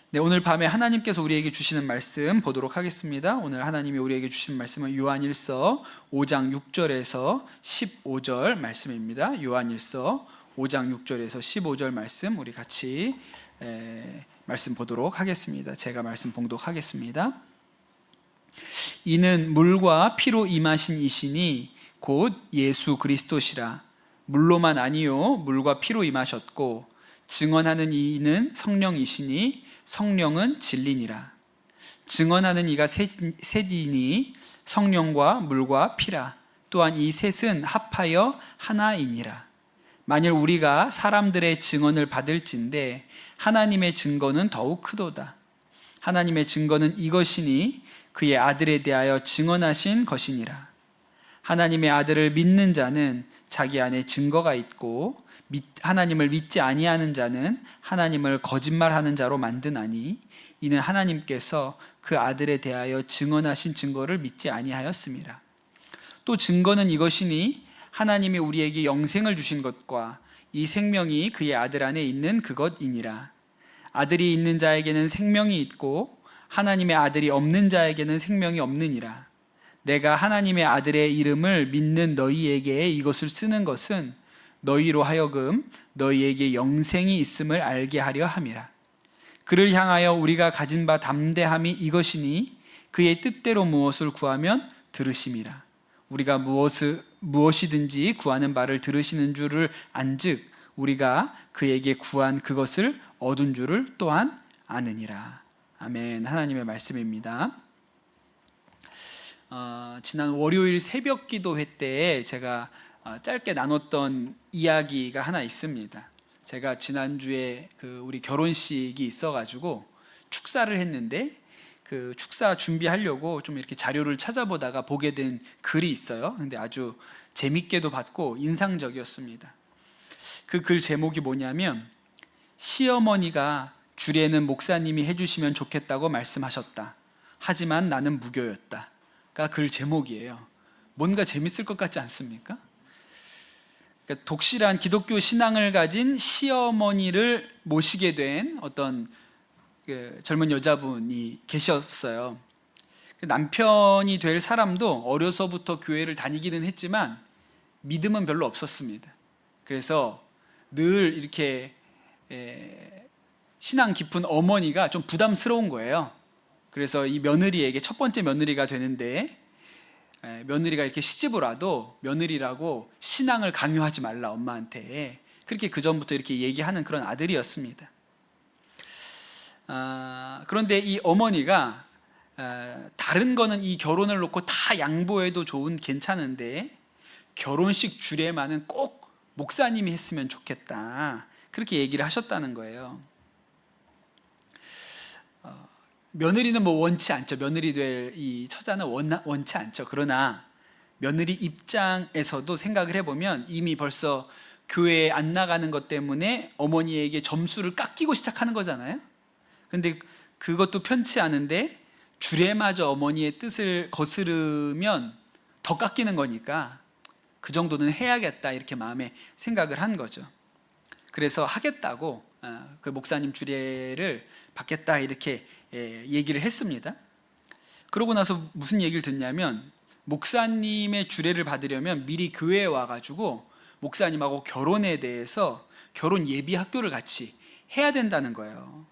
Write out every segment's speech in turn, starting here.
네, 오늘 밤에 하나님께서 우리에게 주시는 말씀 보도록 하겠습니다. 오늘 하나님이 우리에게 주시는 말씀은 요한일서 5장 6절에서 15절 말씀입니다. 요한일서 5장 6절에서 15절 말씀 우리 같이 말씀 보도록 하겠습니다. 제가 말씀 봉독하겠습니다. 이는 물과 피로 임하신 이시니 곧 예수 그리스도시라. 물로만 아니요 물과 피로 임하셨고 증언하는 이는 성령이시니 성령은 진리니라. 증언하는 이가 셋이니 성령과 물과 피라. 또한 이 셋은 합하여 하나이니라. 만일 우리가 사람들의 증언을 받을진대 하나님의 증거는 더욱 크도다. 하나님의 증거는 이것이니 그의 아들에 대하여 증언하신 것이니라. 하나님의 아들을 믿는 자는 자기 안에 증거가 있고 하나님을 믿지 아니하는 자는 하나님을 거짓말하는 자로 만드나니 이는 하나님께서 그 아들에 대하여 증언하신 증거를 믿지 아니하였음이라. 또 증거는 이것이니 하나님이 우리에게 영생을 주신 것과 이 생명이 그의 아들 안에 있는 그것이니라. 아들이 있는 자에게는 생명이 있고 하나님의 아들이 없는 자에게는 생명이 없느니라. 내가 하나님의 아들의 이름을 믿는 너희에게 이것을 쓰는 것은 너희로 하여금 너희에게 영생이 있음을 알게 하려 함이라. 그를 향하여 우리가 가진 바 담대함이 이것이니 그의 뜻대로 무엇을 구하면 들으심이라. 우리가 무엇이든지 구하는 바를 들으시는 줄을 안즉 우리가 그에게 구한 그것을 얻은 줄을 또한 아느니라. 아멘. 하나님의 말씀입니다. 지난 월요일 새벽 기도회 때 제가 짧게 나눴던 이야기가 하나 있습니다. 제가 지난주에 우리 결혼식이 있어가지고 축사를 했는데 그 축사 준비하려고 좀 이렇게 자료를 찾아보다가 보게 된 글이 있어요. 근데 아주 재밌게도 봤고 인상적이었습니다. 그 글 제목이 뭐냐면 시어머니가 주례는 목사님이 해주시면 좋겠다고 말씀하셨다. 하지만 나는 무교였다. 가 글 제목이에요. 뭔가 재밌을 것 같지 않습니까? 그러니까 독실한 기독교 신앙을 가진 시어머니를 모시게 된 어떤 젊은 여자분이 계셨어요. 남편이 될 사람도 어려서부터 교회를 다니기는 했지만 믿음은 별로 없었습니다. 그래서 늘 이렇게 신앙 깊은 어머니가 좀 부담스러운 거예요. 그래서 이 며느리에게 첫 번째 며느리가 되는데 며느리가 이렇게 시집을 와도 며느리라고 신앙을 강요하지 말라 엄마한테 그렇게 그전부터 이렇게 얘기하는 그런 아들이었습니다. 그런데 이 어머니가 다른 거는 이 결혼을 놓고 다 양보해도 괜찮은데 결혼식 주례만은 꼭 목사님이 했으면 좋겠다 그렇게 얘기를 하셨다는 거예요. 며느리는 원치 않죠. 며느리 될 이 처자는 원치 않죠. 그러나 며느리 입장에서도 생각을 해보면 이미 벌써 교회에 안 나가는 것 때문에 어머니에게 점수를 깎이고 시작하는 거잖아요. 근데 그것도 편치 않은데 주례마저 어머니의 뜻을 거스르면 더 깎이는 거니까 그 정도는 해야겠다 이렇게 마음에 생각을 한 거죠. 그래서 하겠다고 그 목사님 주례를 받겠다 이렇게 얘기를 했습니다. 그러고 나서 무슨 얘기를 듣냐면 목사님의 주례를 받으려면 미리 교회에 와가지고 목사님하고 결혼에 대해서 결혼 예비 학교를 같이 해야 된다는 거예요.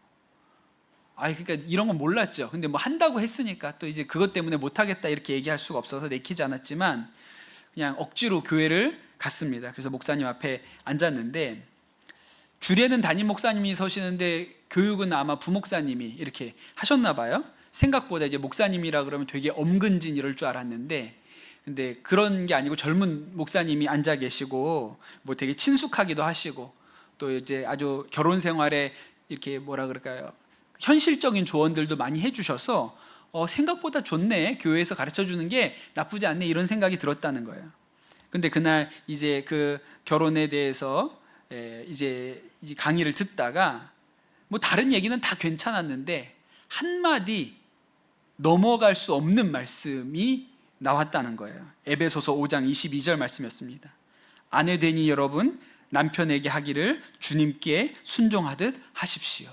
그러니까 이런 건 몰랐죠. 근데 한다고 했으니까 또 이제 그것 때문에 못하겠다 이렇게 얘기할 수가 없어서 내키지 않았지만 그냥 억지로 교회를 갔습니다. 그래서 목사님 앞에 앉았는데 주례는 담임 목사님이 서시는데 교육은 아마 부목사님이 이렇게 하셨나 봐요. 생각보다 이제 목사님이라 그러면 되게 엄근진 이럴 줄 알았는데 근데 그런 게 아니고 젊은 목사님이 앉아 계시고 되게 친숙하기도 하시고 또 이제 아주 결혼 생활에 이렇게 뭐라 그럴까요? 현실적인 조언들도 많이 해주셔서 생각보다 좋네. 교회에서 가르쳐 주는 게 나쁘지 않네. 이런 생각이 들었다는 거예요. 근데 그날 이제 그 결혼에 대해서 이제 강의를 듣다가 다른 얘기는 다 괜찮았는데 한마디 넘어갈 수 없는 말씀이 나왔다는 거예요. 에베소서 5장 22절 말씀이었습니다. 아내 되니 여러분 남편에게 하기를 주님께 순종하듯 하십시오.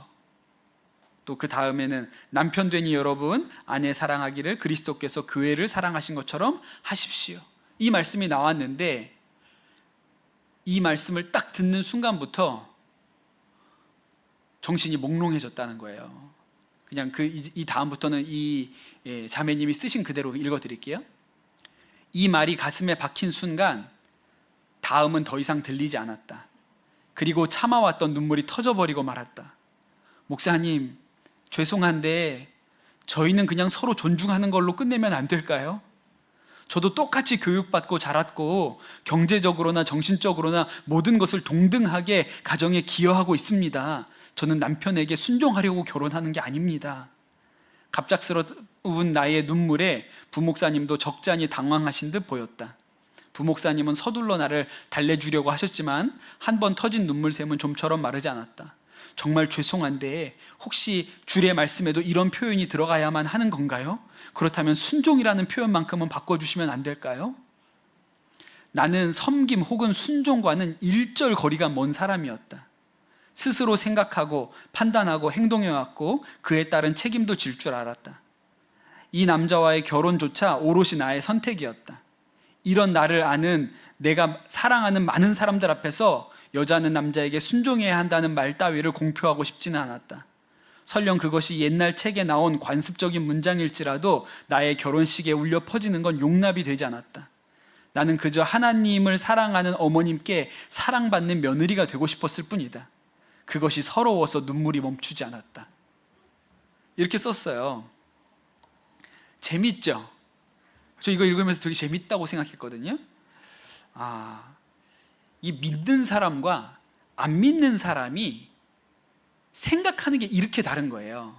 또 그 다음에는 남편 되니 여러분 아내 사랑하기를 그리스도께서 교회를 사랑하신 것처럼 하십시오. 이 말씀이 나왔는데 이 말씀을 딱 듣는 순간부터 정신이 몽롱해졌다는 거예요. 그냥 이 다음부터는 이 자매님이 쓰신 그대로 읽어드릴게요. 이 말이 가슴에 박힌 순간 다음은 더 이상 들리지 않았다. 그리고 참아왔던 눈물이 터져버리고 말았다. 목사님, 죄송한데 저희는 그냥 서로 존중하는 걸로 끝내면 안 될까요? 저도 똑같이 교육받고 자랐고 경제적으로나 정신적으로나 모든 것을 동등하게 가정에 기여하고 있습니다. 저는 남편에게 순종하려고 결혼하는 게 아닙니다. 갑작스러운 나의 눈물에 부목사님도 적잖이 당황하신 듯 보였다. 부목사님은 서둘러 나를 달래주려고 하셨지만 한 번 터진 눈물샘은 좀처럼 마르지 않았다. 정말 죄송한데 혹시 주의 말씀에도 이런 표현이 들어가야만 하는 건가요? 그렇다면 순종이라는 표현만큼은 바꿔주시면 안 될까요? 나는 섬김 혹은 순종과는 일절 거리가 먼 사람이었다. 스스로 생각하고 판단하고 행동해왔고 그에 따른 책임도 질 줄 알았다. 이 남자와의 결혼조차 오롯이 나의 선택이었다. 이런 나를 아는 내가 사랑하는 많은 사람들 앞에서 여자는 남자에게 순종해야 한다는 말 따위를 공표하고 싶지는 않았다. 설령 그것이 옛날 책에 나온 관습적인 문장일지라도 나의 결혼식에 울려 퍼지는 건 용납이 되지 않았다. 나는 그저 하나님을 사랑하는 어머님께 사랑받는 며느리가 되고 싶었을 뿐이다. 그것이 서러워서 눈물이 멈추지 않았다. 이렇게 썼어요. 재밌죠? 저 이거 읽으면서 되게 재밌다고 생각했거든요. 이 믿는 사람과 안 믿는 사람이 생각하는 게 이렇게 다른 거예요.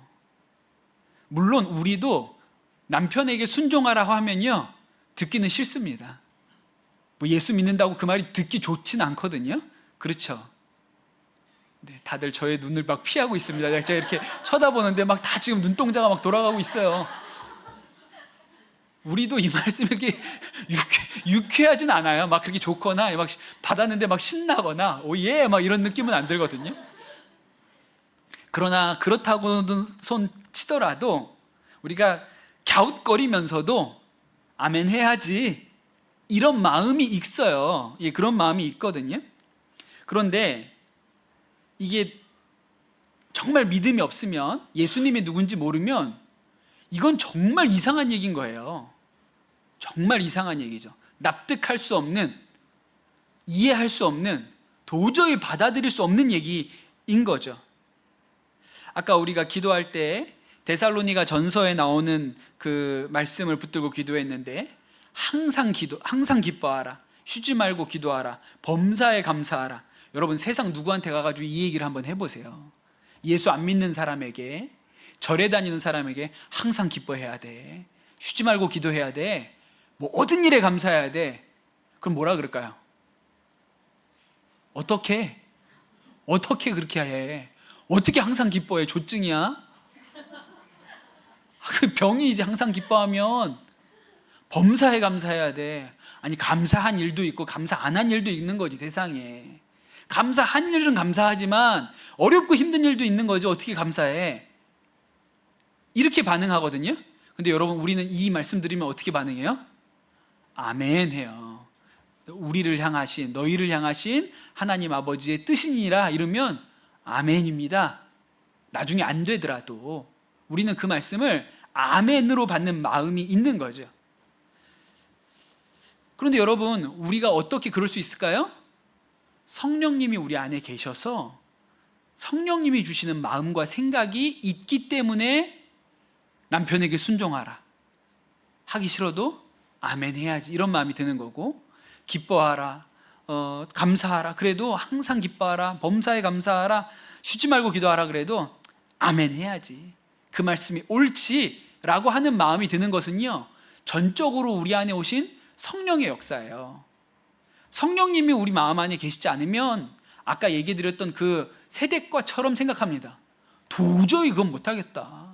물론 우리도 남편에게 순종하라고 하면요 듣기는 싫습니다. 뭐 예수 믿는다고 그 말이 듣기 좋진 않거든요. 그렇죠? 네, 다들 저의 눈을 막 피하고 있습니다. 제가 이렇게 쳐다보는데 막 다 지금 눈동자가 막 돌아가고 있어요. 우리도 이 말씀이 이렇게 유쾌하진 않아요. 막 그렇게 좋거나 막 받았는데 막 신나거나 오예 막 이런 느낌은 안 들거든요. 그러나 그렇다고는 손 치더라도 우리가 갸웃거리면서도 아멘 해야지 이런 마음이 있어요. 예, 그런 마음이 있거든요. 그런데 이게 정말 믿음이 없으면 예수님이 누군지 모르면 이건 정말 이상한 얘기인 거예요. 정말 이상한 얘기죠. 납득할 수 없는, 이해할 수 없는, 도저히 받아들일 수 없는 얘기인 거죠. 아까 우리가 기도할 때 데살로니가 전서에 나오는 그 말씀을 붙들고 기도했는데 항상 기뻐하라, 쉬지 말고 기도하라, 범사에 감사하라. 여러분 세상 누구한테 가가지고 이 얘기를 한번 해보세요. 예수 안 믿는 사람에게, 절에 다니는 사람에게 항상 기뻐해야 돼, 쉬지 말고 기도해야 돼, 뭐 모든 일에 감사해야 돼. 그럼 뭐라 그럴까요? 어떻게 그렇게 해? 어떻게 항상 기뻐해? 조증이야? 그 병이지. 항상 기뻐하면 범사에 감사해야 돼. 아니 감사한 일도 있고 감사 안 한 일도 있는 거지 세상에. 감사한 일은 감사하지만 어렵고 힘든 일도 있는 거지. 어떻게 감사해? 이렇게 반응하거든요. 근데 여러분 우리는 이 말씀 드리면 어떻게 반응해요? 아멘 해요. 우리를 향하신, 너희를 향하신 하나님 아버지의 뜻이니라 이러면 아멘입니다. 나중에 안 되더라도 우리는 그 말씀을 아멘으로 받는 마음이 있는 거죠. 그런데 여러분 우리가 어떻게 그럴 수 있을까요? 성령님이 우리 안에 계셔서 성령님이 주시는 마음과 생각이 있기 때문에 남편에게 순종하라, 하기 싫어도 아멘 해야지 이런 마음이 드는 거고, 기뻐하라, 감사하라 그래도 항상 기뻐하라, 범사에 감사하라, 쉬지 말고 기도하라 그래도 아멘 해야지, 그 말씀이 옳지라고 하는 마음이 드는 것은요 전적으로 우리 안에 오신 성령의 역사예요. 성령님이 우리 마음 안에 계시지 않으면 아까 얘기 드렸던 그 세대과처럼 생각합니다. 도저히 그건 못하겠다.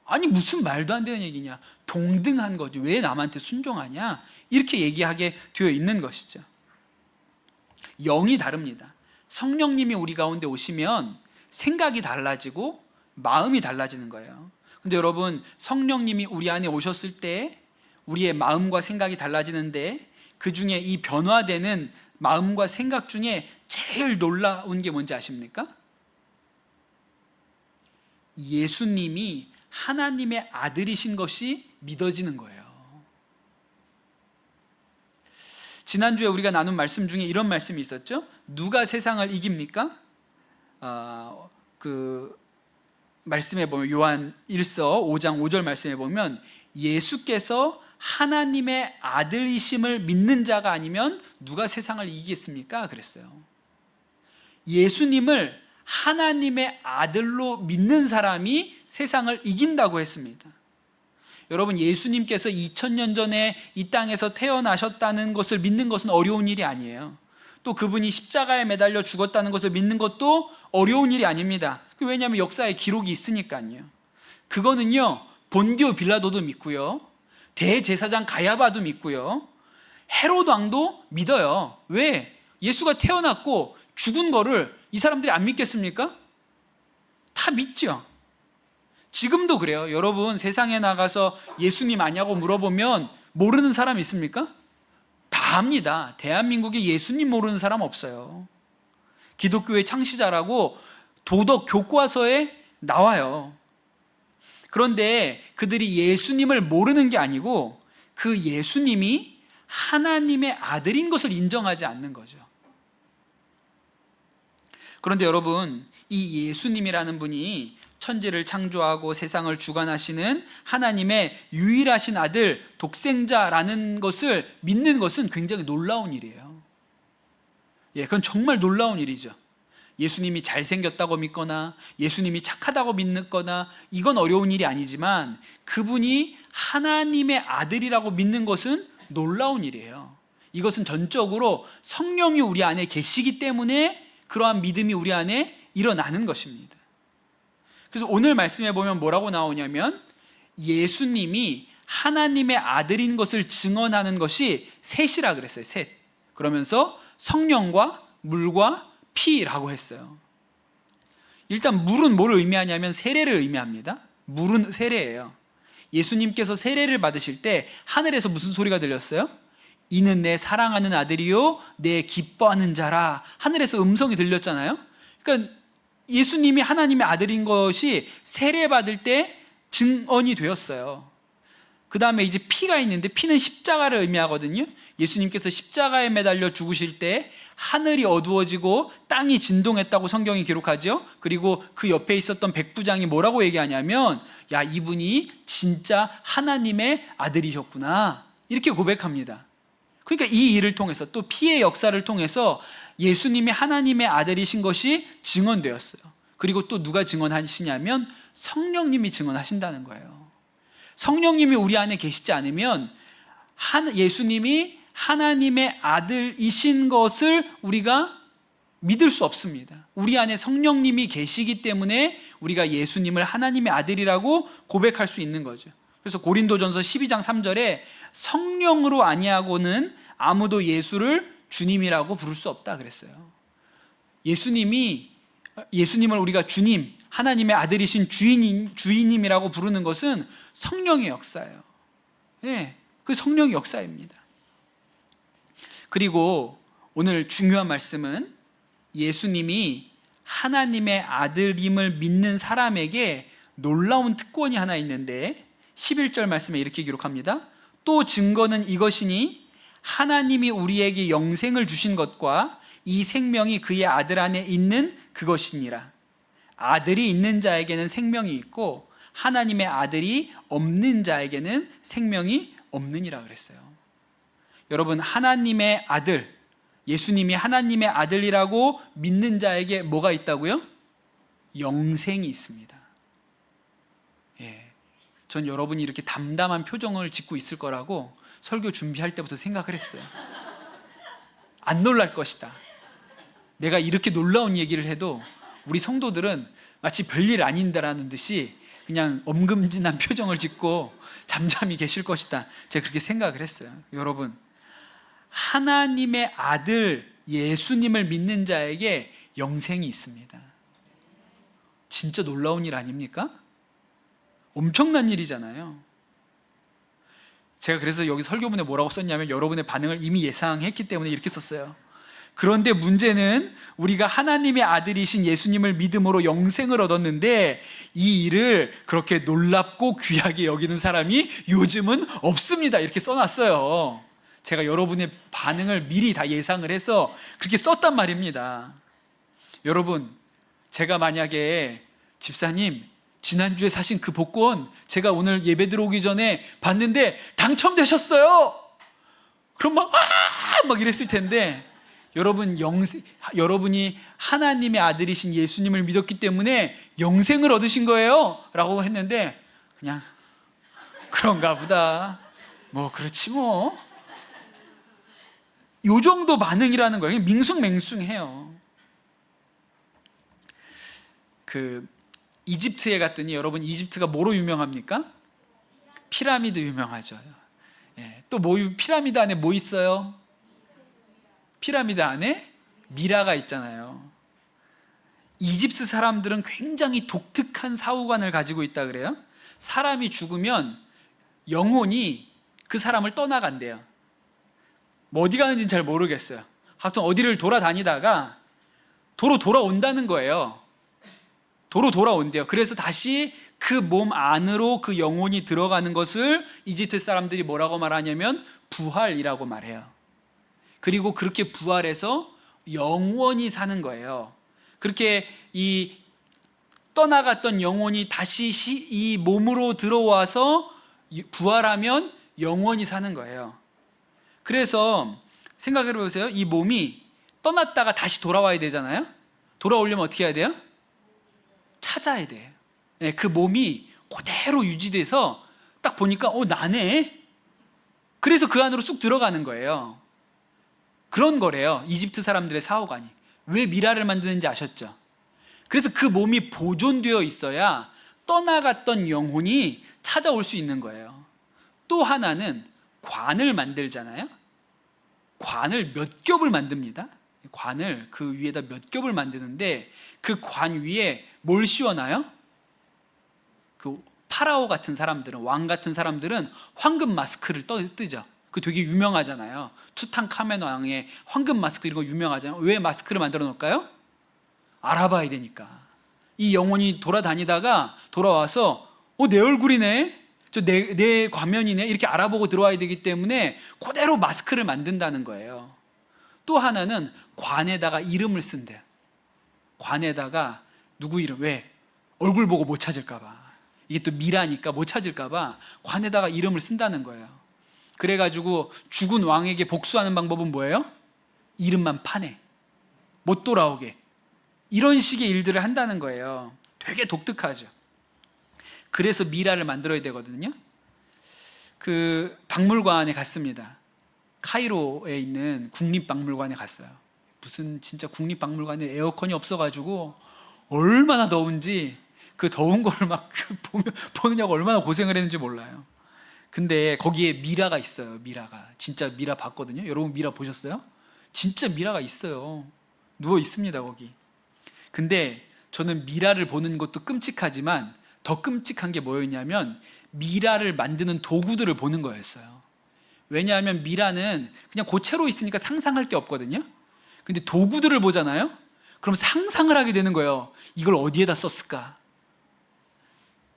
아니 무슨 말도 안 되는 얘기냐, 동등한 거지, 왜 남한테 순종하냐, 이렇게 얘기하게 되어 있는 것이죠. 영이 다릅니다. 성령님이 우리 가운데 오시면 생각이 달라지고 마음이 달라지는 거예요. 근데 여러분, 성령님이 우리 안에 오셨을 때 우리의 마음과 생각이 달라지는데, 그 중에 이 변화되는 마음과 생각 중에 제일 놀라운 게 뭔지 아십니까? 예수님이 하나님의 아들이신 것이 믿어지는 거예요. 지난주에 우리가 나눈 말씀 중에 이런 말씀이 있었죠. 누가 세상을 이깁니까? 그 말씀에 보면, 요한 1서 5장 5절 말씀에 보면, 예수께서 하나님의 아들이심을 믿는 자가 아니면 누가 세상을 이기겠습니까? 그랬어요. 예수님을 하나님의 아들로 믿는 사람이 세상을 이긴다고 했습니다. 여러분, 예수님께서 2000년 전에 이 땅에서 태어나셨다는 것을 믿는 것은 어려운 일이 아니에요. 또 그분이 십자가에 매달려 죽었다는 것을 믿는 것도 어려운 일이 아닙니다. 왜냐하면 역사에 기록이 있으니까요. 그거는요, 본디오 빌라도도 믿고요, 대제사장 가야바도 믿고요, 헤롯 왕도 믿어요. 왜? 예수가 태어났고 죽은 거를 이 사람들이 안 믿겠습니까? 다 믿죠. 지금도 그래요. 여러분, 세상에 나가서 예수님 아냐고 물어보면 모르는 사람 있습니까? 다 압니다. 대한민국에 예수님 모르는 사람 없어요. 기독교의 창시자라고 도덕 교과서에 나와요. 그런데 그들이 예수님을 모르는 게 아니고 그 예수님이 하나님의 아들인 것을 인정하지 않는 거죠. 그런데 여러분, 이 예수님이라는 분이 천지를 창조하고 세상을 주관하시는 하나님의 유일하신 아들, 독생자라는 것을 믿는 것은 굉장히 놀라운 일이에요. 그건 정말 놀라운 일이죠. 예수님이 잘생겼다고 믿거나 예수님이 착하다고 믿거나 이건 어려운 일이 아니지만, 그분이 하나님의 아들이라고 믿는 것은 놀라운 일이에요. 이것은 전적으로 성령이 우리 안에 계시기 때문에 그러한 믿음이 우리 안에 일어나는 것입니다. 그래서 오늘 말씀에 보면 뭐라고 나오냐면, 예수님이 하나님의 아들인 것을 증언하는 것이 셋이라 그랬어요. 셋. 그러면서 성령과 물과 피라고 했어요. 일단 물은 뭐를 의미하냐면 세례를 의미합니다. 물은 세례예요. 예수님께서 세례를 받으실 때 하늘에서 무슨 소리가 들렸어요? 이는 내 사랑하는 아들이요 내 기뻐하는 자라. 하늘에서 음성이 들렸잖아요. 그러니까 예수님이 하나님의 아들인 것이 세례 받을 때 증언이 되었어요. 그 다음에 이제 피가 있는데, 피는 십자가를 의미하거든요. 예수님께서 십자가에 매달려 죽으실 때 하늘이 어두워지고 땅이 진동했다고 성경이 기록하죠. 그리고 그 옆에 있었던 백부장이 뭐라고 얘기하냐면, 야, 이분이 진짜 하나님의 아들이셨구나, 이렇게 고백합니다. 그러니까 이 일을 통해서, 또 피의 역사를 통해서 예수님이 하나님의 아들이신 것이 증언되었어요. 그리고 또 누가 증언하시냐면 성령님이 증언하신다는 거예요. 성령님이 우리 안에 계시지 않으면 예수님이 하나님의 아들이신 것을 우리가 믿을 수 없습니다. 우리 안에 성령님이 계시기 때문에 우리가 예수님을 하나님의 아들이라고 고백할 수 있는 거죠. 그래서 고린도전서 12장 3절에 성령으로 아니하고는 아무도 예수를 주님이라고 부를 수 없다 그랬어요. 예수님을 우리가 주님, 하나님의 아들이신 주인님이라고 부르는 것은 성령의 역사예요. 그 성령의 역사입니다. 그리고 오늘 중요한 말씀은, 예수님이 하나님의 아들임을 믿는 사람에게 놀라운 특권이 하나 있는데, 11절 말씀에 이렇게 기록합니다. 또 증거는 이것이니 하나님이 우리에게 영생을 주신 것과 이 생명이 그의 아들 안에 있는 그것이니라. 아들이 있는 자에게는 생명이 있고 하나님의 아들이 없는 자에게는 생명이 없느니라 그랬어요. 여러분, 하나님의 아들, 예수님이 하나님의 아들이라고 믿는 자에게 뭐가 있다고요? 영생이 있습니다. 전 여러분이 이렇게 담담한 표정을 짓고 있을 거라고 설교 준비할 때부터 생각을 했어요. 안 놀랄 것이다. 내가 이렇게 놀라운 얘기를 해도 우리 성도들은 마치 별일 아닌다라는 듯이 그냥 엄금진한 표정을 짓고 잠잠히 계실 것이다. 제가 그렇게 생각을 했어요. 여러분, 하나님의 아들 예수님을 믿는 자에게 영생이 있습니다. 진짜 놀라운 일 아닙니까? 엄청난 일이잖아요. 제가 그래서 여기 설교문에 뭐라고 썼냐면 여러분의 반응을 이미 예상했기 때문에 이렇게 썼어요. 그런데 문제는 우리가 하나님의 아들이신 예수님을 믿음으로 영생을 얻었는데 이 일을 그렇게 놀랍고 귀하게 여기는 사람이 요즘은 없습니다. 이렇게 써놨어요. 제가 여러분의 반응을 미리 다 예상을 해서 그렇게 썼단 말입니다. 여러분, 제가 만약에 집사님 지난주에 사신 그 복권 제가 오늘 예배 들어오기 전에 봤는데 당첨되셨어요. 그럼 막 이랬을 텐데 여러분이 하나님의 아들이신 예수님을 믿었기 때문에 영생을 얻으신 거예요 라고 했는데 그냥 그런가 보다, 뭐 그렇지 뭐, 요 정도 반응이라는 거예요. 밍숭맹숭해요. 이집트에 갔더니 여러분, 이집트가 뭐로 유명합니까? 피라미드 유명하죠. 예, 또 피라미드 안에 뭐 있어요? 피라미드 안에 미라가 있잖아요. 이집트 사람들은 굉장히 독특한 사고관을 가지고 있다 그래요. 사람이 죽으면 영혼이 그 사람을 떠나간대요. 뭐 어디 가는지는 잘 모르겠어요. 하여튼 어디를 돌아다니다가 도로 돌아온다는 거예요. 도로 돌아온대요. 그래서 다시 그 몸 안으로 그 영혼이 들어가는 것을 이집트 사람들이 뭐라고 말하냐면 부활이라고 말해요. 그리고 그렇게 부활해서 영원히 사는 거예요. 그렇게 이 떠나갔던 영혼이 다시 이 몸으로 들어와서 부활하면 영원히 사는 거예요. 그래서 생각해 보세요. 이 몸이 떠났다가 다시 돌아와야 되잖아요. 돌아오려면 어떻게 해야 돼요? 찾아야 돼요. 네, 그 몸이 그대로 유지돼서 딱 보니까 나네. 그래서 그 안으로 쑥 들어가는 거예요. 그런 거래요. 이집트 사람들의 사후관이. 왜 미라를 만드는지 아셨죠? 그래서 그 몸이 보존되어 있어야 떠나갔던 영혼이 찾아올 수 있는 거예요. 또 하나는 관을 만들잖아요. 관을 몇 겹을 만듭니다. 관을 그 위에다 몇 겹을 만드는데 그 관 위에 뭘 씌워놔요? 그 파라오 같은 사람들은, 왕 같은 사람들은 황금 마스크를 뜨죠. 그 되게 유명하잖아요. 투탕카멘 왕의 황금 마스크, 이런 거 유명하잖아요. 왜 마스크를 만들어 놓을까요? 알아봐야 되니까. 이 영혼이 돌아다니다가 돌아와서 내 얼굴이네, 내 과면이네, 이렇게 알아보고 들어와야 되기 때문에 그대로 마스크를 만든다는 거예요. 또 하나는 관에다가 이름을 쓴대요. 관에다가 누구 이름, 왜? 얼굴 보고 못 찾을까 봐. 이게 또 미라니까 못 찾을까 봐 관에다가 이름을 쓴다는 거예요. 그래가지고 죽은 왕에게 복수하는 방법은 뭐예요? 이름만 파내, 못 돌아오게. 이런 식의 일들을 한다는 거예요. 되게 독특하죠. 그래서 미라를 만들어야 되거든요. 그 박물관에 갔습니다. 카이로에 있는 국립박물관에 갔어요. 무슨 진짜 국립박물관에 에어컨이 없어가지고 얼마나 더운지 그 더운 거를 막 보느냐고 얼마나 고생을 했는지 몰라요. 근데 거기에 미라가 있어요. 미라가. 진짜 미라 봤거든요. 여러분 미라 보셨어요? 진짜 미라가 있어요. 누워 있습니다 거기. 근데 저는 미라를 보는 것도 끔찍하지만 더 끔찍한 게 뭐였냐면 미라를 만드는 도구들을 보는 거였어요. 왜냐하면 미라는 그냥 고체로 있으니까 상상할 게 없거든요. 근데 도구들을 보잖아요. 그럼 상상을 하게 되는 거예요. 이걸 어디에다 썼을까?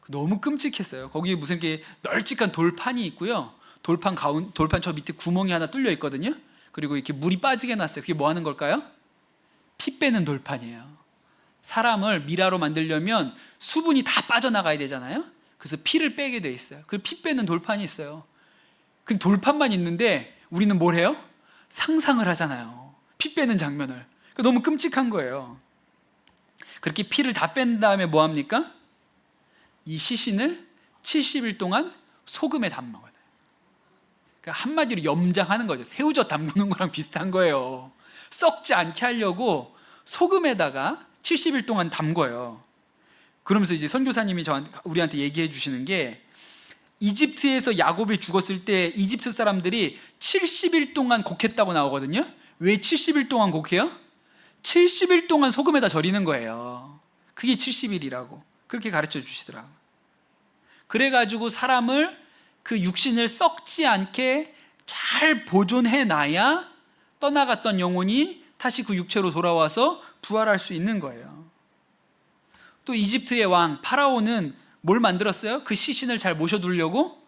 너무 끔찍했어요. 거기에 무슨 이렇게 널찍한 돌판이 있고요. 돌판 저 밑에 구멍이 하나 뚫려 있거든요. 그리고 이렇게 물이 빠지게 놨어요. 그게 뭐 하는 걸까요? 피 빼는 돌판이에요. 사람을 미라로 만들려면 수분이 다 빠져나가야 되잖아요. 그래서 피를 빼게 돼 있어요. 그 피 빼는 돌판이 있어요. 그 돌판만 있는데 우리는 뭘 해요? 상상을 하잖아요. 피 빼는 장면을. 너무 끔찍한 거예요. 그렇게 피를 다 뺀 다음에 뭐 합니까? 이 시신을 70일 동안 소금에 담먹어요. 그러니까 한마디로 염장하는 거죠. 새우젓 담그는 거랑 비슷한 거예요. 썩지 않게 하려고 소금에다가 70일 동안 담궈요. 그러면서 이제 선교사님이 우리한테 얘기해 주시는 게, 이집트에서 야곱이 죽었을 때 이집트 사람들이 70일 동안 곡했다고 나오거든요. 왜 70일 동안 곡해요? 70일 동안 소금에다 절이는 거예요. 그게 70일이라고 그렇게 가르쳐 주시더라고요. 그래가지고 사람을 그 육신을 썩지 않게 잘 보존해 놔야 떠나갔던 영혼이 다시 그 육체로 돌아와서 부활할 수 있는 거예요. 또 이집트의 왕 파라오는 뭘 만들었어요? 그 시신을 잘 모셔두려고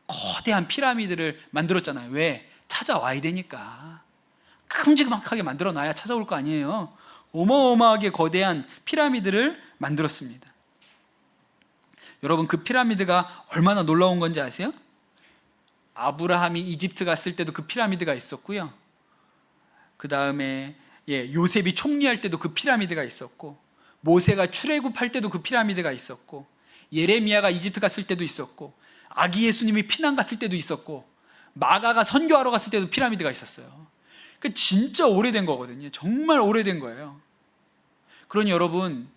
거대한 피라미드를 만들었잖아요. 왜? 찾아와야 되니까. 큼지막하게 만들어놔야 찾아올 거 아니에요. 어마어마하게 거대한 피라미드를 만들었습니다. 여러분, 그 피라미드가 얼마나 놀라운 건지 아세요? 아브라함이 이집트 갔을 때도 그 피라미드가 있었고요. 그 다음에 요셉이 총리할 때도 그 피라미드가 있었고, 모세가 출애굽할 때도 그 피라미드가 있었고, 예레미야가 이집트 갔을 때도 있었고, 아기 예수님이 피난 갔을 때도 있었고, 마가가 선교하러 갔을 때도 피라미드가 있었어요. 그 진짜 오래된 거거든요. 정말 오래된 거예요. 그러니 여러분,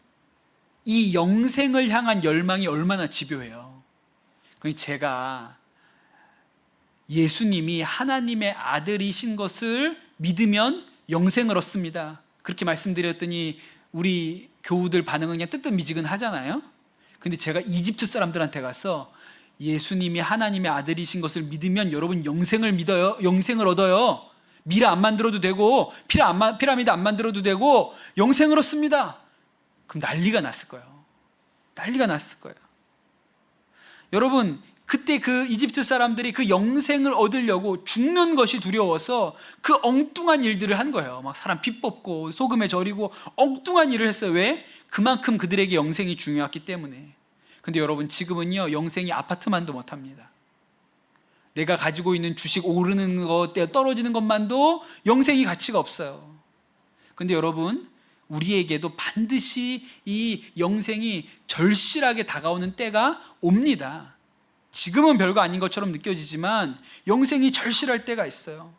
이 영생을 향한 열망이 얼마나 집요해요. 그러니 제가 예수님이 하나님의 아들이신 것을 믿으면 영생을 얻습니다, 그렇게 말씀드렸더니 우리 교우들 반응은 그냥 뜨뜻미지근하잖아요. 근데 제가 이집트 사람들한테 가서 예수님이 하나님의 아들이신 것을 믿으면 여러분 영생을 믿어요, 영생을 얻어요, 미라 안 만들어도 되고 피라미드 안 만들어도 되고 영생을 얻습니다, 그럼 난리가 났을 거예요. 난리가 났을 거예요. 여러분, 그때 그 이집트 사람들이 그 영생을 얻으려고 죽는 것이 두려워서 그 엉뚱한 일들을 한 거예요. 막 사람 피 뽑고 소금에 절이고 엉뚱한 일을 했어요. 왜? 그만큼 그들에게 영생이 중요했기 때문에. 근데 여러분, 지금은요, 영생이 아파트만도 못합니다. 내가 가지고 있는 주식 오르는 것, 떨어지는 것만도 영생이 가치가 없어요. 근데 여러분, 우리에게도 반드시 이 영생이 절실하게 다가오는 때가 옵니다. 지금은 별거 아닌 것처럼 느껴지지만 영생이 절실할 때가 있어요.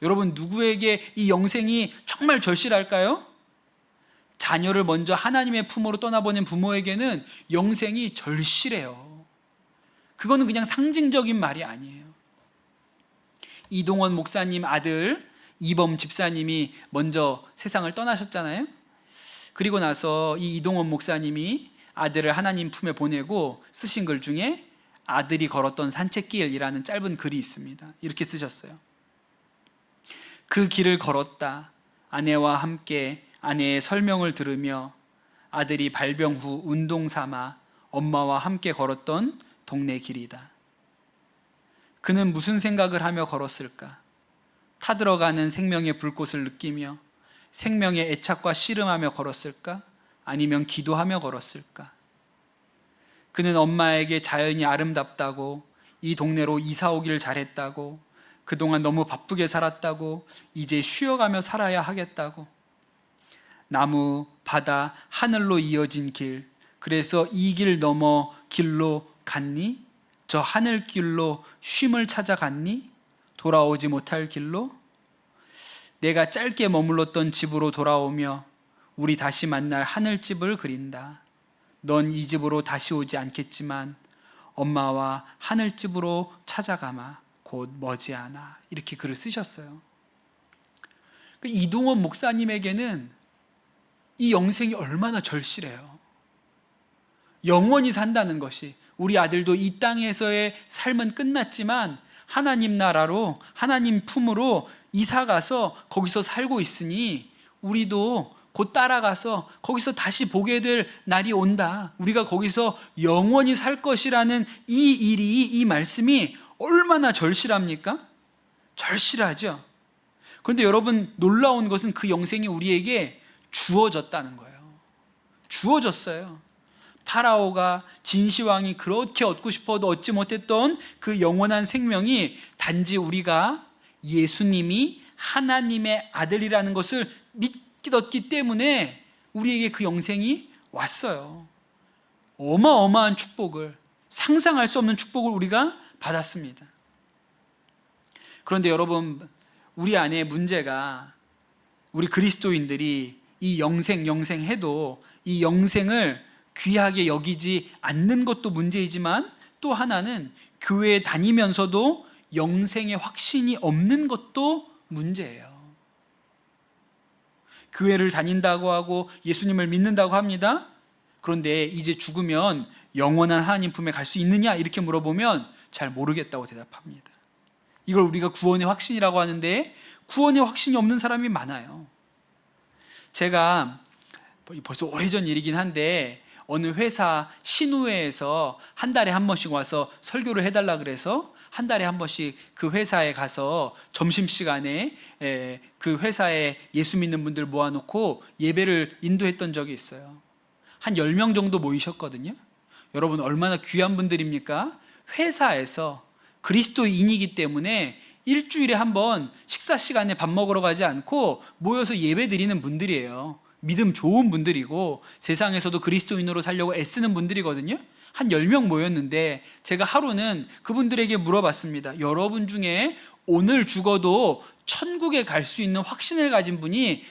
여러분, 누구에게 이 영생이 정말 절실할까요? 자녀를 먼저 하나님의 품으로 떠나보낸 부모에게는 영생이 절실해요. 그거는 그냥 상징적인 말이 아니에요. 이동원 목사님 아들 이범 집사님이 먼저 세상을 떠나셨잖아요. 그리고 나서 이 이동원 목사님이 아들을 하나님 품에 보내고 쓰신 글 중에 아들이 걸었던 산책길이라는 짧은 글이 있습니다. 이렇게 쓰셨어요. 그 길을 걸었다. 아내와 함께 아내의 설명을 들으며 아들이 발병 후 운동 삼아 엄마와 함께 걸었던 동네 길이다. 그는 무슨 생각을 하며 걸었을까? 타들어가는 생명의 불꽃을 느끼며 생명의 애착과 씨름하며 걸었을까? 아니면 기도하며 걸었을까? 그는 엄마에게 자연이 아름답다고, 이 동네로 이사 오기를 잘했다고, 그동안 너무 바쁘게 살았다고, 이제 쉬어가며 살아야 하겠다고, 나무, 바다, 하늘로 이어진 길, 그래서 이 길 넘어 길로 갔니? 저 하늘길로 쉼을 찾아갔니? 돌아오지 못할 길로? 내가 짧게 머물렀던 집으로 돌아오며 우리 다시 만날 하늘집을 그린다. 넌 이 집으로 다시 오지 않겠지만 엄마와 하늘집으로 찾아가마 곧 머지않아. 이렇게 글을 쓰셨어요. 이동원 목사님에게는 이 영생이 얼마나 절실해요. 영원히 산다는 것이, 우리 아들도 이 땅에서의 삶은 끝났지만 하나님 나라로, 하나님 품으로 이사가서 거기서 살고 있으니 우리도 곧 따라가서 거기서 다시 보게 될 날이 온다, 우리가 거기서 영원히 살 것이라는 이 일이, 이 말씀이 얼마나 절실합니까? 절실하죠. 그런데 여러분, 놀라운 것은 그 영생이 우리에게 주어졌다는 거예요. 주어졌어요. 파라오가, 진시황이 그렇게 얻고 싶어도 얻지 못했던 그 영원한 생명이 단지 우리가 예수님이 하나님의 아들이라는 것을 믿었기 때문에 우리에게 그 영생이 왔어요. 어마어마한 축복을, 상상할 수 없는 축복을 우리가 받았습니다. 그런데 여러분, 우리 안에 문제가, 우리 그리스도인들이 이 영생해도 이 영생을 귀하게 여기지 않는 것도 문제이지만, 또 하나는 교회에 다니면서도 영생의 확신이 없는 것도 문제예요. 교회를 다닌다고 하고 예수님을 믿는다고 합니다. 그런데 이제 죽으면 영원한 하나님 품에 갈 수 있느냐 이렇게 물어보면 잘 모르겠다고 대답합니다. 이걸 우리가 구원의 확신이라고 하는데 구원의 확신이 없는 사람이 많아요. 제가 벌써 오래전 일이긴 한데 어느 회사 신우회에서 한 달에 한 번씩 와서 설교를 해달라 그래서 한 달에 한 번씩 그 회사에 가서 점심시간에 그 회사에 예수 믿는 분들 모아놓고 예배를 인도했던 적이 있어요. 한 10명 정도 모이셨거든요. 여러분 얼마나 귀한 분들입니까? 회사에서 그리스도인이기 때문에 일주일에 한 번 식사 시간에 밥 먹으러 가지 않고 모여서 예배 드리는 분들이에요. 믿음 좋은 분들이고 세상에서도 그리스도인으로 살려고 애쓰는 분들이거든요. 한 10명 모였는데 제가 하루는 그분들에게 물어봤습니다. 여러분 중에 오늘 죽어도 천국에 갈 수 있는 확신을 가진 분이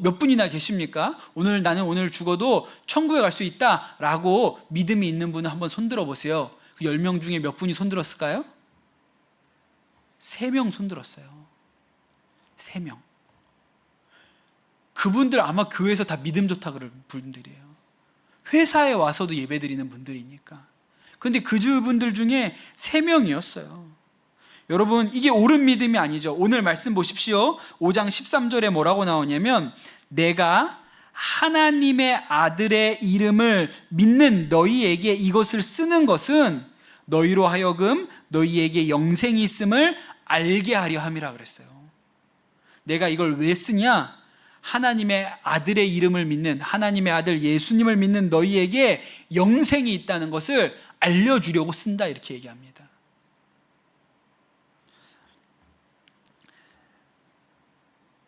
몇 분이나 계십니까? 나는 오늘 죽어도 천국에 갈 수 있다라고 믿음이 있는 분은 한번 손들어 보세요. 그 10명 중에 몇 분이 손들었을까요? 3명 손들었어요. 3명. 그분들 아마 교회에서 다 믿음 좋다 그럴 분들이에요. 회사에 와서도 예배 드리는 분들이니까. 그런데 그분들 중에 3명이었어요. 여러분 이게 옳은 믿음이 아니죠. 오늘 말씀 보십시오. 5장 13절에 뭐라고 나오냐면 내가 하나님의 아들의 이름을 믿는 너희에게 이것을 쓰는 것은 너희로 하여금 너희에게 영생이 있음을 알게 하려 함이라 그랬어요. 내가 이걸 왜 쓰냐? 하나님의 아들의 이름을 믿는 하나님의 아들 예수님을 믿는 너희에게 영생이 있다는 것을 알려주려고 쓴다 이렇게 얘기합니다.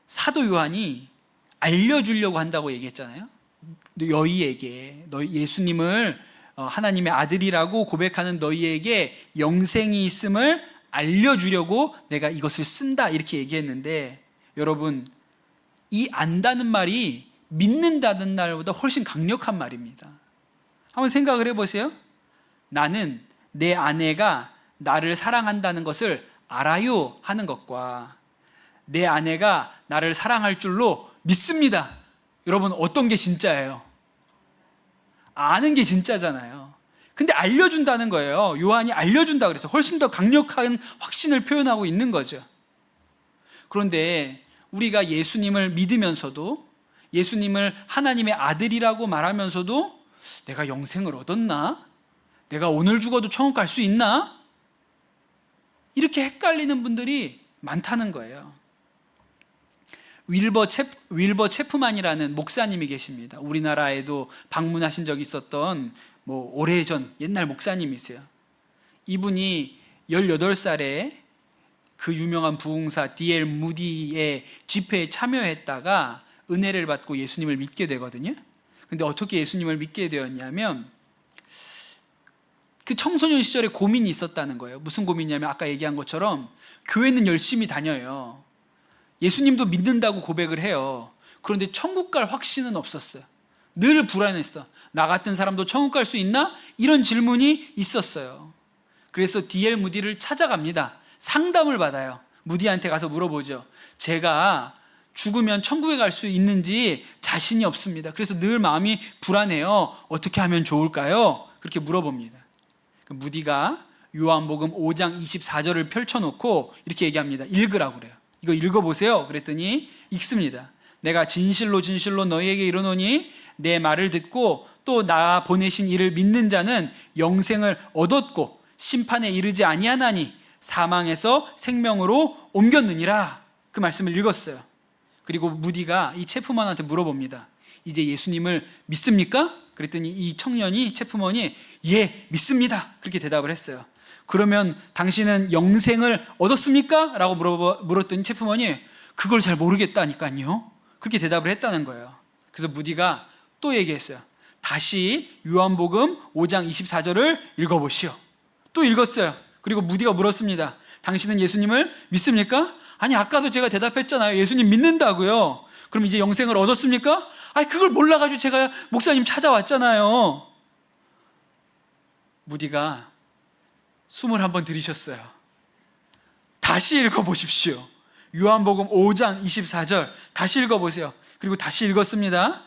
사도 요한이 알려주려고 한다고 얘기했잖아요. 너희 예수님을 하나님의 아들이라고 고백하는 너희에게 영생이 있음을 알려주려고 내가 이것을 쓴다 이렇게 얘기했는데 여러분 이 안다는 말이 믿는다는 말보다 훨씬 강력한 말입니다. 한번 생각을 해보세요. 나는 내 아내가 나를 사랑한다는 것을 알아요 하는 것과 내 아내가 나를 사랑할 줄로 믿습니다. 여러분 어떤 게 진짜예요? 아는 게 진짜잖아요. 근데 알려준다는 거예요. 요한이 알려준다 그래서 훨씬 더 강력한 확신을 표현하고 있는 거죠. 그런데 우리가 예수님을 믿으면서도 예수님을 하나님의 아들이라고 말하면서도 내가 영생을 얻었나? 내가 오늘 죽어도 천국 갈 수 있나? 이렇게 헷갈리는 분들이 많다는 거예요. 윌버 체프만이라는 목사님이 계십니다. 우리나라에도 방문하신 적이 있었던 오래전 옛날 목사님이세요. 이분이 18살에 그 유명한 부흥사 D.L. 무디의 집회에 참여했다가 은혜를 받고 예수님을 믿게 되거든요. 근데 어떻게 예수님을 믿게 되었냐면 그 청소년 시절에 고민이 있었다는 거예요. 무슨 고민이냐면 아까 얘기한 것처럼 교회는 열심히 다녀요. 예수님도 믿는다고 고백을 해요. 그런데 천국 갈 확신은 없었어요. 늘 불안했어. 나 같은 사람도 천국 갈 수 있나? 이런 질문이 있었어요. 그래서 D.L. 무디를 찾아갑니다. 상담을 받아요. 무디한테 가서 물어보죠. 제가 죽으면 천국에 갈 수 있는지 자신이 없습니다. 그래서 늘 마음이 불안해요. 어떻게 하면 좋을까요? 그렇게 물어봅니다. 무디가 요한복음 5장 24절을 펼쳐놓고 이렇게 얘기합니다. 읽으라고 그래요. 이거 읽어보세요. 그랬더니 읽습니다. 내가 진실로 진실로 너희에게 이르노니 내 말을 듣고 또 나 보내신 이를 믿는 자는 영생을 얻었고 심판에 이르지 아니하나니 사망에서 생명으로 옮겼느니라. 그 말씀을 읽었어요. 그리고 무디가 이 체프먼한테 물어봅니다. 이제 예수님을 믿습니까? 그랬더니 이 청년이 체프먼이 예 믿습니다 그렇게 대답을 했어요. 그러면 당신은 영생을 얻었습니까? 라고 물었더니 체프먼이 그걸 잘 모르겠다니까요 그렇게 대답을 했다는 거예요. 그래서 무디가 또 얘기했어요. 다시 요한복음 5장 24절을 읽어보시오. 또 읽었어요. 그리고 무디가 물었습니다. 당신은 예수님을 믿습니까? 아니 아까도 제가 대답했잖아요. 예수님 믿는다고요. 그럼 이제 영생을 얻었습니까? 아니 그걸 몰라가지고 제가 목사님 찾아왔잖아요. 무디가 숨을 한번 들이셨어요. 다시 읽어보십시오. 요한복음 5장 24절 다시 읽어보세요. 그리고 다시 읽었습니다.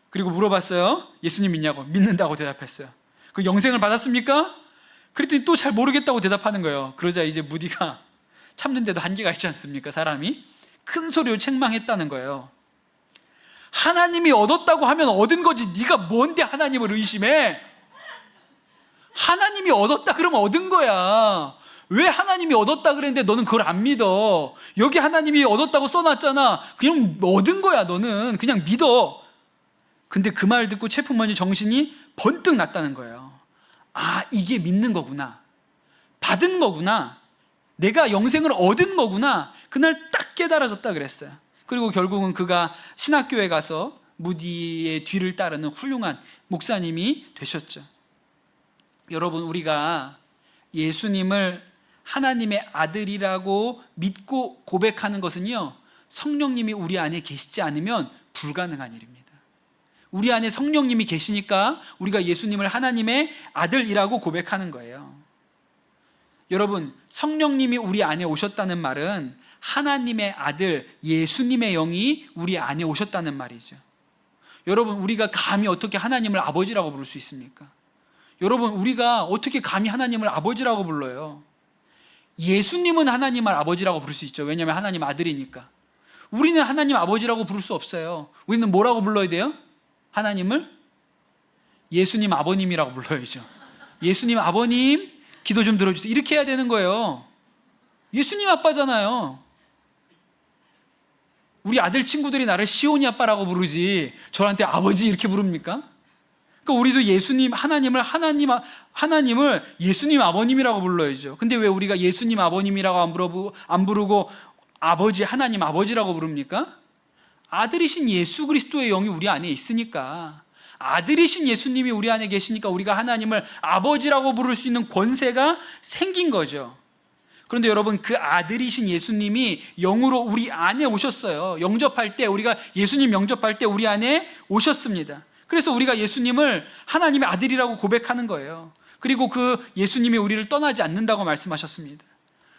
그리고 물어봤어요. 예수님 믿냐고. 믿는다고 대답했어요. 그 영생을 받았습니까? 그랬더니 또 잘 모르겠다고 대답하는 거예요. 그러자 이제 무디가 참는데도 한계가 있지 않습니까? 사람이 큰 소리로 책망했다는 거예요. 하나님이 얻었다고 하면 얻은 거지, 네가 뭔데 하나님을 의심해? 하나님이 얻었다 그러면 얻은 거야. 왜 하나님이 얻었다 그랬는데 너는 그걸 안 믿어? 여기 하나님이 얻었다고 써놨잖아. 그냥 얻은 거야. 너는 그냥 믿어. 근데 그 말 듣고 체프먼이 정신이 번뜩 났다는 거예요. 아, 이게 믿는 거구나. 받은 거구나. 내가 영생을 얻은 거구나. 그날 딱 깨달아졌다 그랬어요. 그리고 결국은 그가 신학교에 가서 무디의 뒤를 따르는 훌륭한 목사님이 되셨죠. 여러분, 우리가 예수님을 하나님의 아들이라고 믿고 고백하는 것은요, 성령님이 우리 안에 계시지 않으면 불가능한 일입니다. 우리 안에 성령님이 계시니까 우리가 예수님을 하나님의 아들이라고 고백하는 거예요. 여러분, 성령님이 우리 안에 오셨다는 말은 하나님의 아들 예수님의 영이 우리 안에 오셨다는 말이죠. 여러분, 우리가 감히 어떻게 하나님을 아버지라고 부를 수 있습니까? 여러분, 우리가 어떻게 감히 하나님을 아버지라고 불러요? 예수님은 하나님을 아버지라고 부를 수 있죠. 왜냐하면 하나님 아들이니까. 우리는 하나님 아버지라고 부를 수 없어요. 우리는 뭐라고 불러야 돼요? 하나님을 예수님 아버님이라고 불러야죠. 예수님 아버님, 기도 좀 들어주세요. 이렇게 해야 되는 거예요. 예수님 아빠잖아요. 우리 아들 친구들이 나를 시온이 아빠라고 부르지 저한테 아버지 이렇게 부릅니까? 그러니까 우리도 예수님, 하나님을 예수님 아버님이라고 불러야죠. 근데 왜 우리가 예수님 아버님이라고 안 부르고 아버지, 하나님 아버지라고 부릅니까? 아들이신 예수 그리스도의 영이 우리 안에 있으니까, 아들이신 예수님이 우리 안에 계시니까 우리가 하나님을 아버지라고 부를 수 있는 권세가 생긴 거죠. 그런데 여러분, 그 아들이신 예수님이 영으로 우리 안에 오셨어요. 영접할 때, 우리가 예수님 영접할 때 우리 안에 오셨습니다. 그래서 우리가 예수님을 하나님의 아들이라고 고백하는 거예요. 그리고 그 예수님이 우리를 떠나지 않는다고 말씀하셨습니다.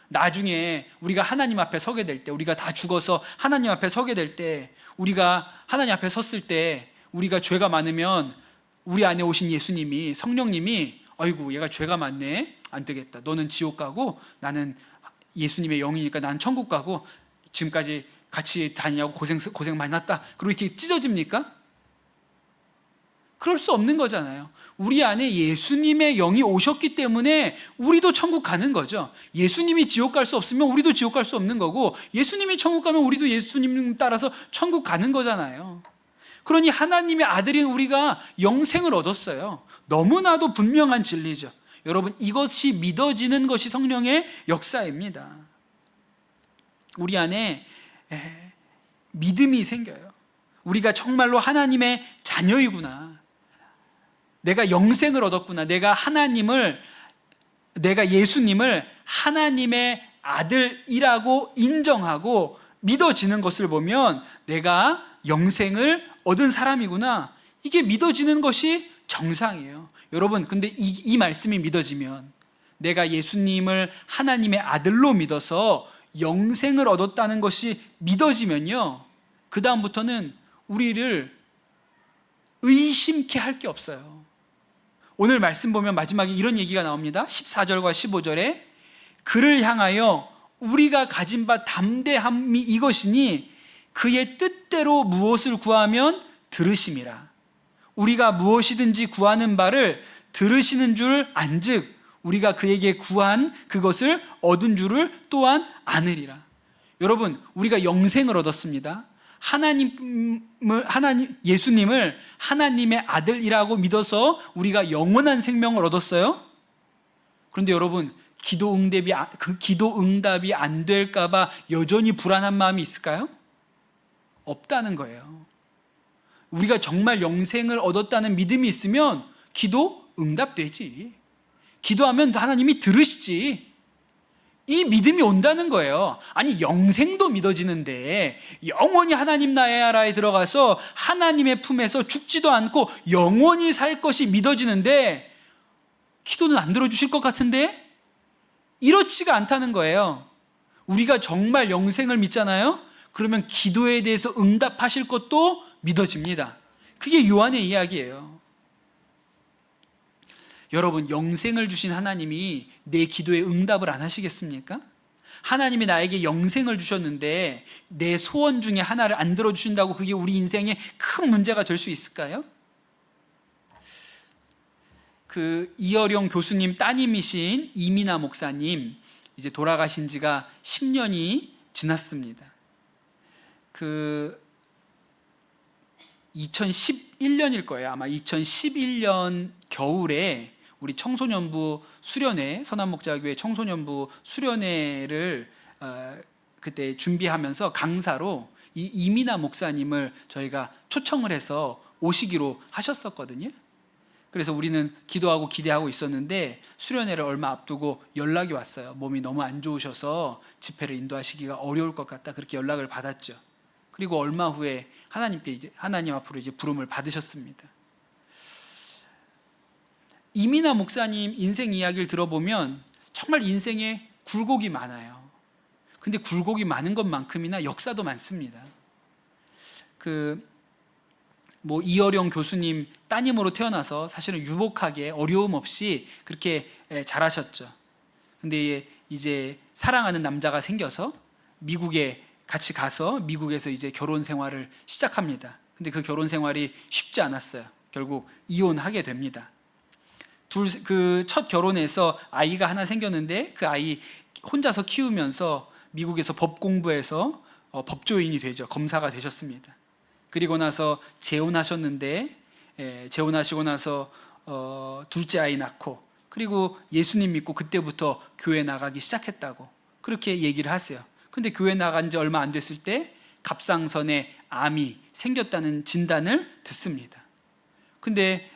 나중에 우리가 하나님 앞에 서게 될 때, 우리가 다 죽어서 하나님 앞에 서게 될 때, 우리가 하나님 앞에 섰을 때 우리가 죄가 많으면 우리 안에 오신 예수님이, 성령님이 아이고 얘가 죄가 많네, 안 되겠다, 너는 지옥 가고 나는 예수님의 영이니까 난 천국 가고, 지금까지 같이 다니냐고 고생 많이 났다, 그리고 이렇게 찢어집니까? 그럴 수 없는 거잖아요. 우리 안에 예수님의 영이 오셨기 때문에 우리도 천국 가는 거죠. 예수님이 지옥 갈 수 없으면 우리도 지옥 갈 수 없는 거고, 예수님이 천국 가면 우리도 예수님 따라서 천국 가는 거잖아요. 그러니 하나님의 아들인 우리가 영생을 얻었어요. 너무나도 분명한 진리죠. 여러분, 이것이 믿어지는 것이 성령의 역사입니다. 우리 안에 믿음이 생겨요. 우리가 정말로 하나님의 자녀이구나, 내가 영생을 얻었구나, 내가 예수님을 하나님의 아들이라고 인정하고 믿어지는 것을 보면 내가 영생을 얻은 사람이구나, 이게 믿어지는 것이 정상이에요. 여러분, 근데 이 말씀이 믿어지면, 내가 예수님을 하나님의 아들로 믿어서 영생을 얻었다는 것이 믿어지면요, 그 다음부터는 우리를 의심케 할 게 없어요. 오늘 말씀 보면 마지막에 이런 얘기가 나옵니다. 14절과 15절에 그를 향하여 우리가 가진 바 담대함이 이것이니 그의 뜻대로 무엇을 구하면 들으심이라. 우리가 무엇이든지 구하는 바를 들으시는 줄 안즉 우리가 그에게 구한 그것을 얻은 줄을 또한 아느리라. 여러분, 우리가 영생을 얻었습니다. 예수님을 하나님의 아들이라고 믿어서 우리가 영원한 생명을 얻었어요. 그런데 여러분, 기도 응답이 안 될까 봐 여전히 불안한 마음이 있을까요? 없다는 거예요. 우리가 정말 영생을 얻었다는 믿음이 있으면 기도 응답되지. 기도하면 하나님이 들으시지. 이 믿음이 온다는 거예요. 아니, 영생도 믿어지는데 영원히 하나님 나라에 들어가서 하나님의 품에서 죽지도 않고 영원히 살 것이 믿어지는데 기도는 안 들어주실 것 같은데? 이렇지가 않다는 거예요. 우리가 정말 영생을 믿잖아요. 그러면 기도에 대해서 응답하실 것도 믿어집니다. 그게 요한의 이야기예요. 여러분, 영생을 주신 하나님이 내 기도에 응답을 안 하시겠습니까? 하나님이 나에게 영생을 주셨는데 내 소원 중에 하나를 안 들어주신다고 그게 우리 인생에 큰 문제가 될 수 있을까요? 그 이어령 교수님 따님이신 이민아 목사님, 이제 돌아가신 지가 10년이 지났습니다. 그 2011년일 거예요. 아마 2011년 겨울에 우리 청소년부 수련회, 선한목자교회 청소년부 수련회를 그때 준비하면서 강사로 이 이민아 목사님을 저희가 초청을 해서 오시기로 하셨었거든요. 그래서 우리는 기도하고 기대하고 있었는데 수련회를 얼마 앞두고 연락이 왔어요. 몸이 너무 안 좋으셔서 집회를 인도하시기가 어려울 것 같다, 그렇게 연락을 받았죠. 그리고 얼마 후에 하나님 앞으로 이제 부름을 받으셨습니다. 이민아 목사님 인생 이야기를 들어보면 정말 인생에 굴곡이 많아요. 근데 굴곡이 많은 것만큼이나 역사도 많습니다. 이어령 교수님 따님으로 태어나서 사실은 유복하게 어려움 없이 그렇게 자라셨죠. 근데 이제 사랑하는 남자가 생겨서 미국에 같이 가서 미국에서 이제 결혼 생활을 시작합니다. 근데 그 결혼 생활이 쉽지 않았어요. 결국 이혼하게 됩니다. 첫 결혼에서 아이가 하나 생겼는데 그 아이 혼자서 키우면서 미국에서 법 공부해서 법조인이 되죠. 검사가 되셨습니다. 그리고 나서 재혼하셨는데 재혼하시고 나서 둘째 아이 낳고, 그리고 예수님 믿고 그때부터 교회 나가기 시작했다고 그렇게 얘기를 하세요. 근데 교회 나간 지 얼마 안 됐을 때 갑상선에 암이 생겼다는 진단을 듣습니다. 근데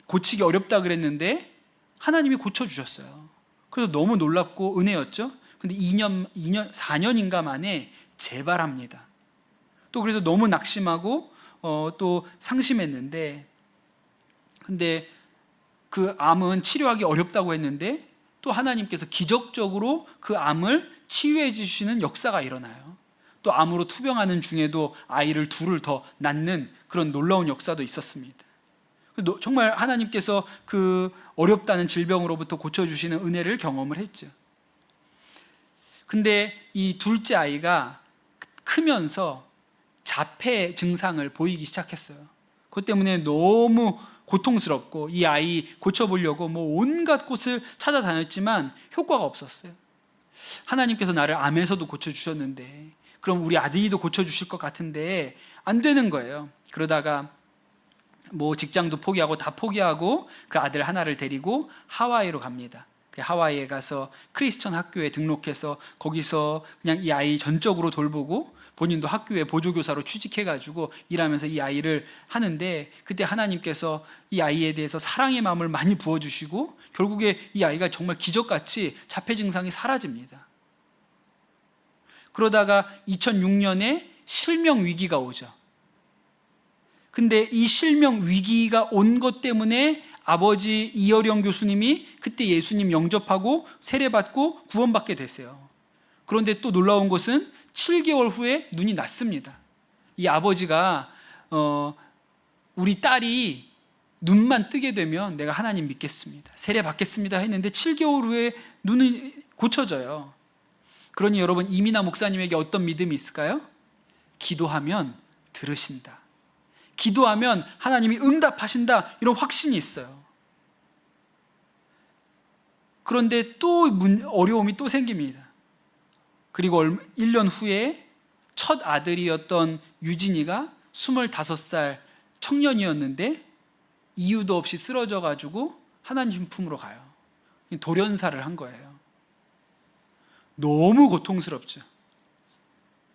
고치기 어렵다 그랬는데 하나님이 고쳐주셨어요. 그래서 너무 놀랍고 은혜였죠. 근데 4년인가 만에 재발합니다. 또 그래서 너무 낙심하고 또 상심했는데, 근데 그 암은 치료하기 어렵다고 했는데 또 하나님께서 기적적으로 그 암을 치유해 주시는 역사가 일어나요. 또 암으로 투병하는 중에도 아이를 둘을 더 낳는 그런 놀라운 역사도 있었습니다. 정말 하나님께서 그 어렵다는 질병으로부터 고쳐주시는 은혜를 경험을 했죠. 근데 이 둘째 아이가 크면서 자폐 증상을 보이기 시작했어요. 그것 때문에 너무 고통스럽고 이 아이 고쳐보려고 온갖 곳을 찾아다녔지만 효과가 없었어요. 하나님께서 나를 암에서도 고쳐주셨는데 그럼 우리 아들이도 고쳐주실 것 같은데 안 되는 거예요. 그러다가 직장도 포기하고 다 포기하고 그 아들 하나를 데리고 하와이로 갑니다. 그 하와이에 가서 크리스천 학교에 등록해서 거기서 그냥 이 아이 전적으로 돌보고 본인도 학교에 보조교사로 취직해가지고 일하면서 이 아이를 하는데, 그때 하나님께서 이 아이에 대해서 사랑의 마음을 많이 부어주시고 결국에 이 아이가 정말 기적같이 자폐 증상이 사라집니다. 그러다가 2006년에 실명 위기가 오죠. 근데 이 실명 위기가 온 것 때문에 아버지 이어령 교수님이 그때 예수님 영접하고 세례받고 구원받게 됐어요. 그런데 또 놀라운 것은 7개월 후에 눈이 났습니다. 이 아버지가 우리 딸이 눈만 뜨게 되면 내가 하나님 믿겠습니다, 세례받겠습니다 했는데 7개월 후에 눈이 고쳐져요. 그러니 여러분, 이민아 목사님에게 어떤 믿음이 있을까요? 기도하면 들으신다, 기도하면 하나님이 응답하신다, 이런 확신이 있어요. 그런데 또 어려움이 또 생깁니다. 그리고 1년 후에 첫 아들이었던 유진이가 25살 청년이었는데 이유도 없이 쓰러져 가지고 하나님 품으로 가요. 돌연사를 한 거예요. 너무 고통스럽죠.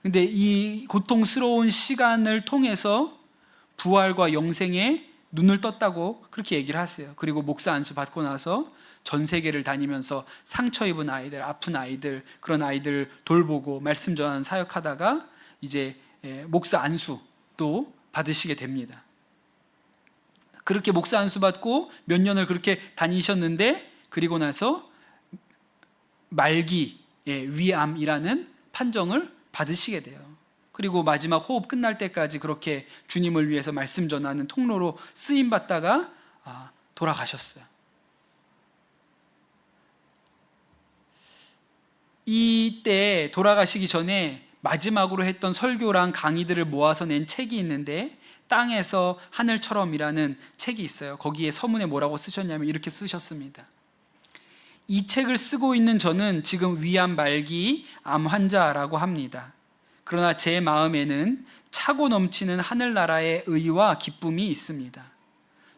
근데 이 고통스러운 시간을 통해서 부활과 영생에 눈을 떴다고 그렇게 얘기를 하세요. 그리고 목사 안수 받고 나서 전 세계를 다니면서 상처 입은 아이들, 아픈 아이들, 그런 아이들 돌보고 말씀 전하는 사역하다가 이제 목사 안수도 받으시게 됩니다. 그렇게 목사 안수 받고 몇 년을 그렇게 다니셨는데, 그리고 나서 말기에 위암이라는 판정을 받으시게 돼요. 그리고 마지막 호흡 끝날 때까지 그렇게 주님을 위해서 말씀 전하는 통로로 쓰임 받다가 돌아가셨어요. 이때 돌아가시기 전에 마지막으로 했던 설교랑 강의들을 모아서 낸 책이 있는데 땅에서 하늘처럼이라는 책이 있어요. 거기에 서문에 뭐라고 쓰셨냐면 이렇게 쓰셨습니다. 이 책을 쓰고 있는 저는 지금 위암 말기 암 환자라고 합니다. 그러나 제 마음에는 차고 넘치는 하늘나라의 의와 기쁨이 있습니다.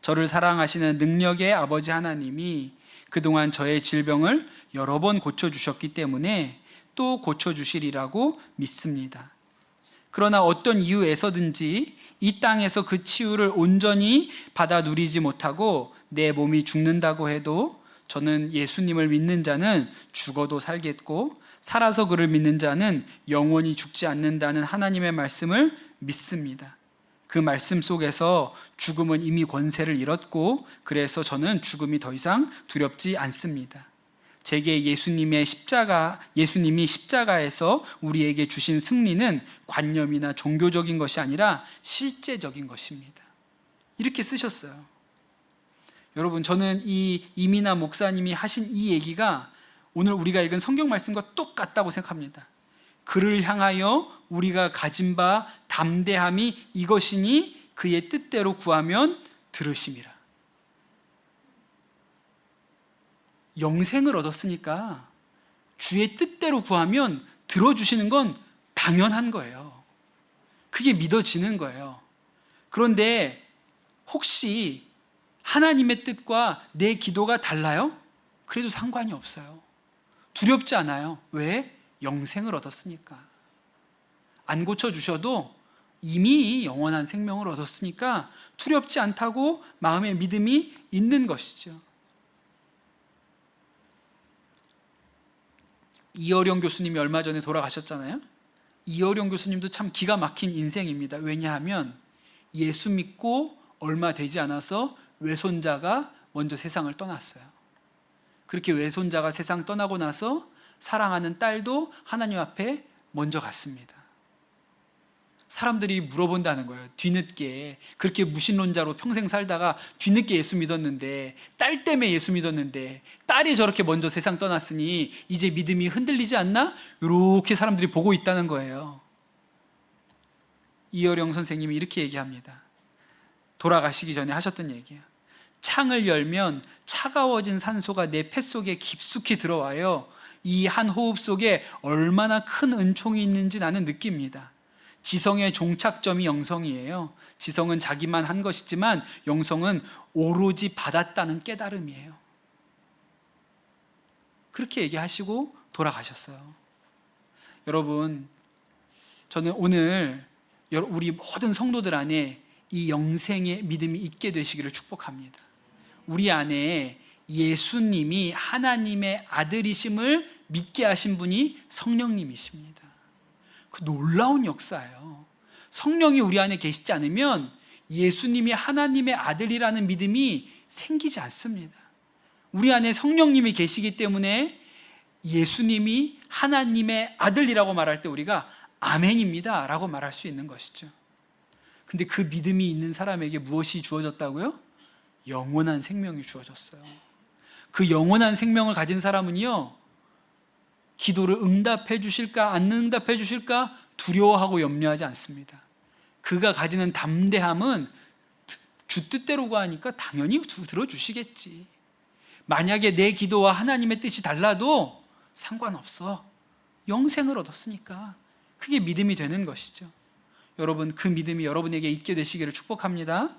저를 사랑하시는 능력의 아버지 하나님이 그동안 저의 질병을 여러 번 고쳐주셨기 때문에 또 고쳐주시리라고 믿습니다. 그러나 어떤 이유에서든지 이 땅에서 그 치유를 온전히 받아 누리지 못하고 내 몸이 죽는다고 해도 저는 예수님을 믿는 자는 죽어도 살겠고 살아서 그를 믿는 자는 영원히 죽지 않는다는 하나님의 말씀을 믿습니다. 그 말씀 속에서 죽음은 이미 권세를 잃었고 그래서 저는 죽음이 더 이상 두렵지 않습니다. 제게 예수님이 십자가에서 우리에게 주신 승리는 관념이나 종교적인 것이 아니라 실제적인 것입니다. 이렇게 쓰셨어요. 여러분, 저는 이 이민아 목사님이 하신 이 얘기가 오늘 우리가 읽은 성경 말씀과 똑같다고 생각합니다. 그를 향하여 우리가 가진 바 담대함이 이것이니 그의 뜻대로 구하면 들으심이라. 영생을 얻었으니까 주의 뜻대로 구하면 들어주시는 건 당연한 거예요. 그게 믿어지는 거예요. 그런데 혹시 하나님의 뜻과 내 기도가 달라요? 그래도 상관이 없어요. 두렵지 않아요. 왜? 영생을 얻었으니까. 안 고쳐주셔도 이미 영원한 생명을 얻었으니까 두렵지 않다고 마음의 믿음이 있는 것이죠. 이어령 교수님이 얼마 전에 돌아가셨잖아요. 이어령 교수님도 참 기가 막힌 인생입니다. 왜냐하면 예수 믿고 얼마 되지 않아서 외손자가 먼저 세상을 떠났어요. 그렇게 외손자가 세상 떠나고 나서 사랑하는 딸도 하나님 앞에 먼저 갔습니다. 사람들이 물어본다는 거예요. 뒤늦게 그렇게 무신론자로 평생 살다가 뒤늦게 예수 믿었는데, 딸 때문에 예수 믿었는데 딸이 저렇게 먼저 세상 떠났으니 이제 믿음이 흔들리지 않나? 이렇게 사람들이 보고 있다는 거예요. 이어령 선생님이 이렇게 얘기합니다. 돌아가시기 전에 하셨던 얘기예요. 창을 열면 차가워진 산소가 내 폐 속에 깊숙이 들어와요. 이 한 호흡 속에 얼마나 큰 은총이 있는지 나는 느낍니다. 지성의 종착점이 영성이에요. 지성은 자기만 한 것이지만 영성은 오로지 받았다는 깨달음이에요. 그렇게 얘기하시고 돌아가셨어요. 여러분, 저는 오늘 우리 모든 성도들 안에 이 영생의 믿음이 있게 되시기를 축복합니다. 우리 안에 예수님이 하나님의 아들이심을 믿게 하신 분이 성령님이십니다. 그 놀라운 역사예요. 성령이 우리 안에 계시지 않으면 예수님이 하나님의 아들이라는 믿음이 생기지 않습니다. 우리 안에 성령님이 계시기 때문에 예수님이 하나님의 아들이라고 말할 때 우리가 아멘입니다 라고 말할 수 있는 것이죠. 근데 그 믿음이 있는 사람에게 무엇이 주어졌다고요? 영원한 생명이 주어졌어요. 그 영원한 생명을 가진 사람은요, 기도를 응답해 주실까 안 응답해 주실까 두려워하고 염려하지 않습니다. 그가 가지는 담대함은 주 뜻대로 구하니까 당연히 들어주시겠지. 만약에 내 기도와 하나님의 뜻이 달라도 상관없어. 영생을 얻었으니까. 그게 믿음이 되는 것이죠. 여러분, 그 믿음이 여러분에게 있게 되시기를 축복합니다.